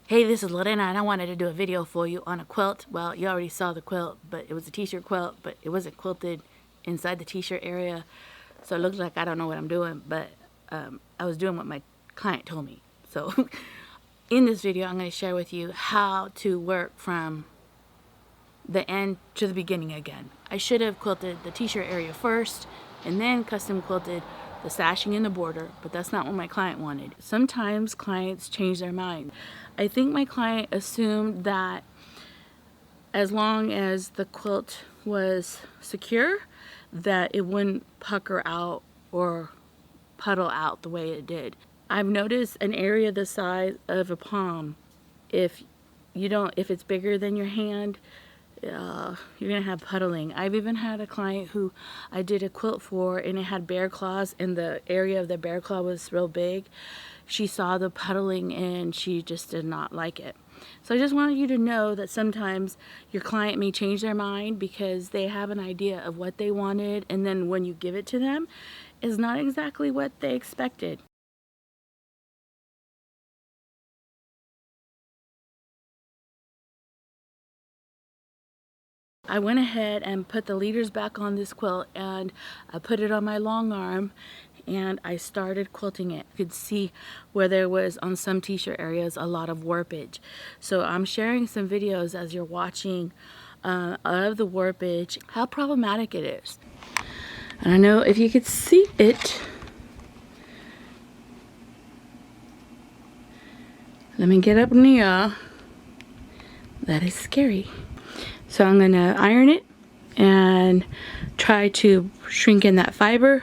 Hey, this is Lorena and I wanted to do a video for you on a quilt. Well, you already saw the quilt, but it was a t-shirt quilt, but it wasn't quilted inside the t-shirt area. So it looks like I don't know what I'm doing, but I was doing what my client told me. So in this video, I'm going to share with you how to work from the end to the beginning again. I should have quilted the t-shirt area first and then custom quilted the sashing and the border, but that's not what my client wanted. Sometimes clients change their mind. I think my client assumed that as long as the quilt was secure, that it wouldn't pucker out or puddle out the way it did. I've noticed an area the size of a palm, if it's bigger than your hand, you're gonna have puddling. I've even had a client who I did a quilt for and it had bear claws and the area of the bear claw was real big. She saw the puddling and she just did not like it. So I just wanted you to know that sometimes your client may change their mind because they have an idea of what they wanted, and then when you give it to them, it's not exactly what they expected. I went ahead and put the leaders back on this quilt and I put it on my long arm and I started quilting it. You could see where there was on some t-shirt areas a lot of warpage. So I'm sharing some videos as you're watching of the warpage, how problematic it is. I don't know if you could see it. Let me get up near. That is scary. So I'm gonna iron it and try to shrink in that fiber,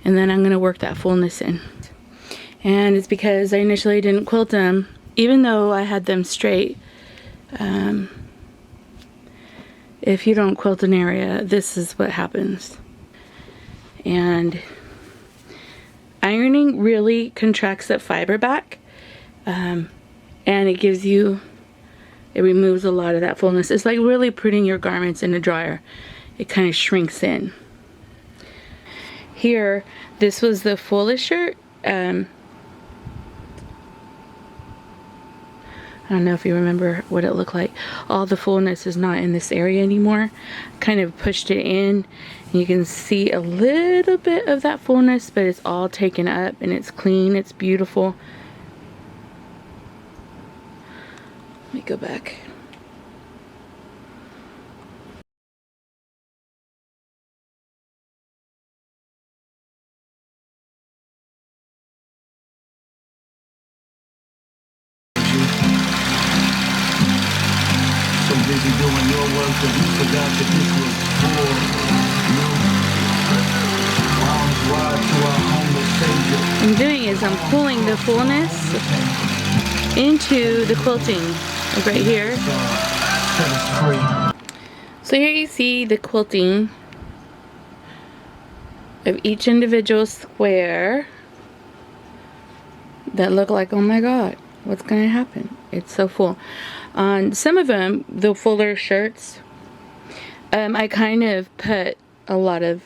and then I'm gonna work that fullness in. And it's because I initially didn't quilt them, even though I had them straight. If you don't quilt an area, this is what happens. And ironing really contracts that fiber back, and it removes a lot of that fullness. It's like really putting your garments in a dryer. It kind of shrinks in. Here, this was the fullest shirt. I don't know if you remember what it looked like. All the fullness is not in this area anymore. Kind of pushed it in. You can see a little bit of that fullness, but it's all taken up and it's clean. It's beautiful. Let me go back. So busy doing your work that you forgot that this was for you. What I'm doing is I'm pulling the fullness into the quilting, like right here. So here you see the quilting of each individual square that look like, oh my god, what's gonna happen? It's so full. On some of them, the fuller shirts, I kind of put a lot of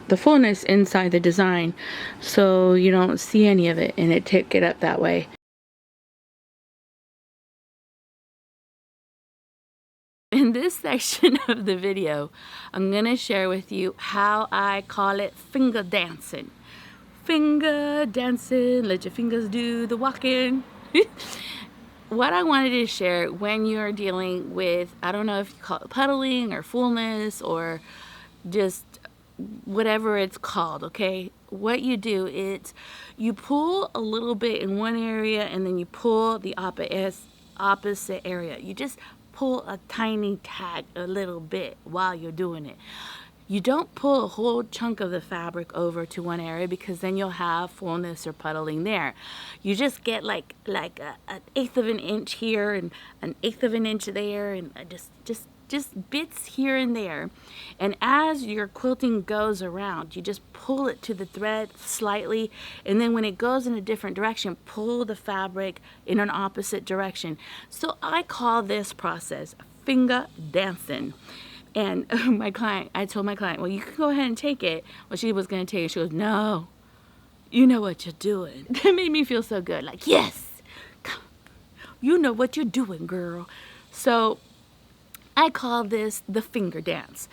the fullness inside the design so you don't see any of it and it took it up that way. In this section of the video, I'm gonna share with you how I call it finger dancing. Finger dancing, let your fingers do the walking. What I wanted to share when you're dealing with, I don't know if you call it puddling or fullness or just whatever it's called, okay? What you do is you pull a little bit in one area and then you pull the opposite area. You just pull a tiny tad a little bit while you're doing it. You don't pull a whole chunk of the fabric over to one area because then you'll have fullness or puddling there. You just get like an eighth of an inch here and an eighth of an inch there, and just bits here and there. And as your quilting goes around, you just pull it to the thread slightly, and then when it goes in a different direction, pull the fabric in an opposite direction. So I call this process finger dancing. And I told my client, well, you can go ahead and take it. Well, she was going to take it. She goes, no, you know what you're doing. That made me feel so good. Like, yes, You know what you're doing, girl. So I call this the finger dance.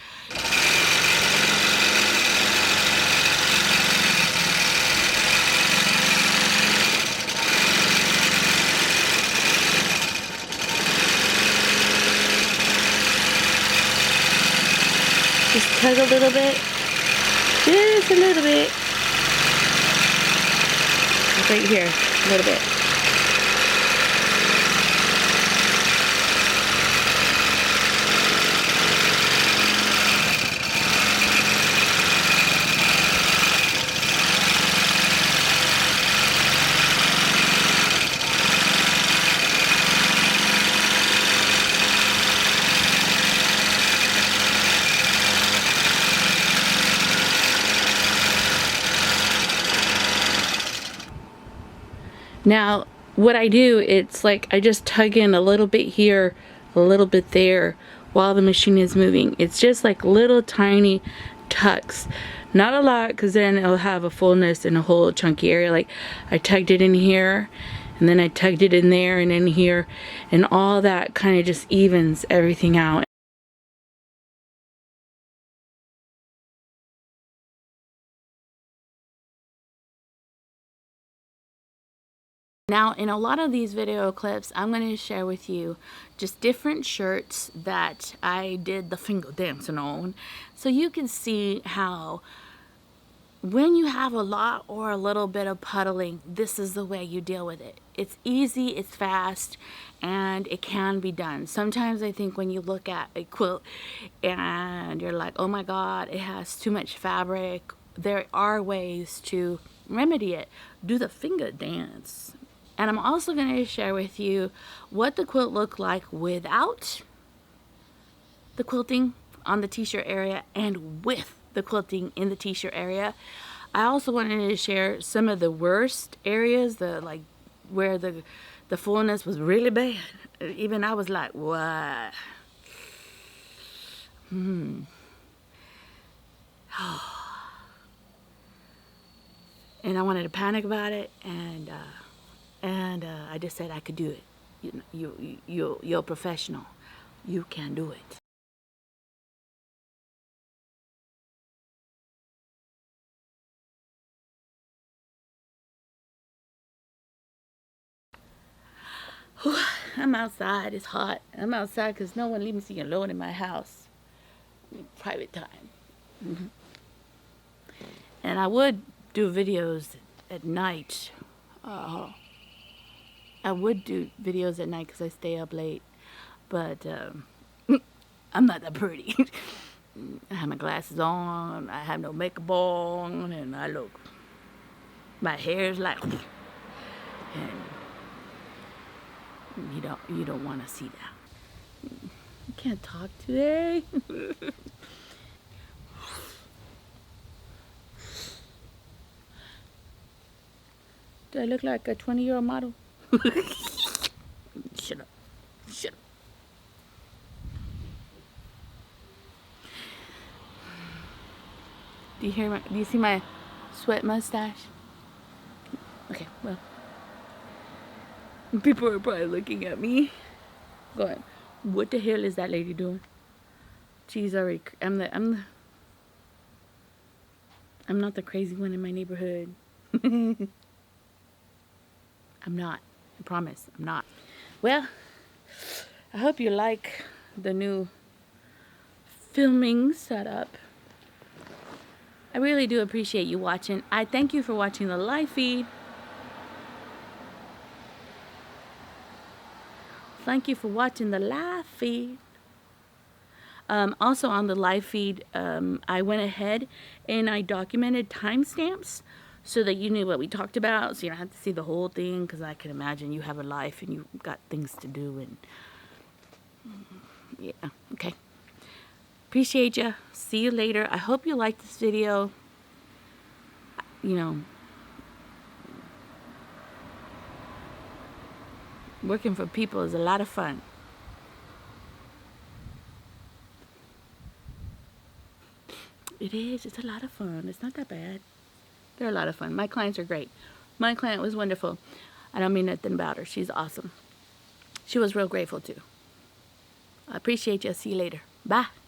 Just tug a little bit. Just a little bit. Right here, a little bit. Now, what I do, it's like I just tug in a little bit here, a little bit there while the machine is moving. It's just like little tiny tucks. Not a lot, because then it'll have a fullness in a whole chunky area. Like I tugged it in here, and then I tugged it in there and in here, and all that kind of just evens everything out. Now, in a lot of these video clips, I'm going to share with you just different shirts that I did the finger dancing on, so you can see how when you have a lot or a little bit of puddling, this is the way you deal with it. It's easy, it's fast, and it can be done. Sometimes I think when you look at a quilt and you're like, oh my God, it has too much fabric, there are ways to remedy it. Do the finger dance. And I'm also going to share with you what the quilt looked like without the quilting on the t-shirt area and with the quilting in the t-shirt area. I also wanted to share some of the worst areas, like where the fullness was really bad. Even I was like, what? And I wanted to panic about it, and I just said I could do it. You're a professional. You can do it. I'm outside. It's hot. I'm outside because no one leaves me alone in my house. Private time. And I would do videos at night. I would do videos at night because I stay up late. But I'm not that pretty. I have my glasses on. I have no makeup on. And I look. My hair's like. And you don't want to see that. You can't talk today. Do I look like a 20-year-old model? Shut up. Shut up. Do you see my sweat mustache? Okay, well. People are probably looking at me going, what the hell is that lady doing? She's already, I'm not the crazy one in my neighborhood. I'm not. I promise, I'm not. Well, I hope you like the new filming setup. I really do appreciate you watching. I thank you for watching the live feed. Thank you for watching the live feed. Also on the live feed, I went ahead and I documented timestamps so that you knew what we talked about, so you don't have to see the whole thing, because I can imagine you have a life and you've got things to do, and yeah, okay. Appreciate you. See you later. I hope you liked this video. You know, working for people is a lot of fun. It is. It's a lot of fun. It's not that bad. They're a lot of fun. My clients are great. My client was wonderful. I don't mean nothing about her. She's awesome. she was real grateful too. I appreciate you. See you later. Bye.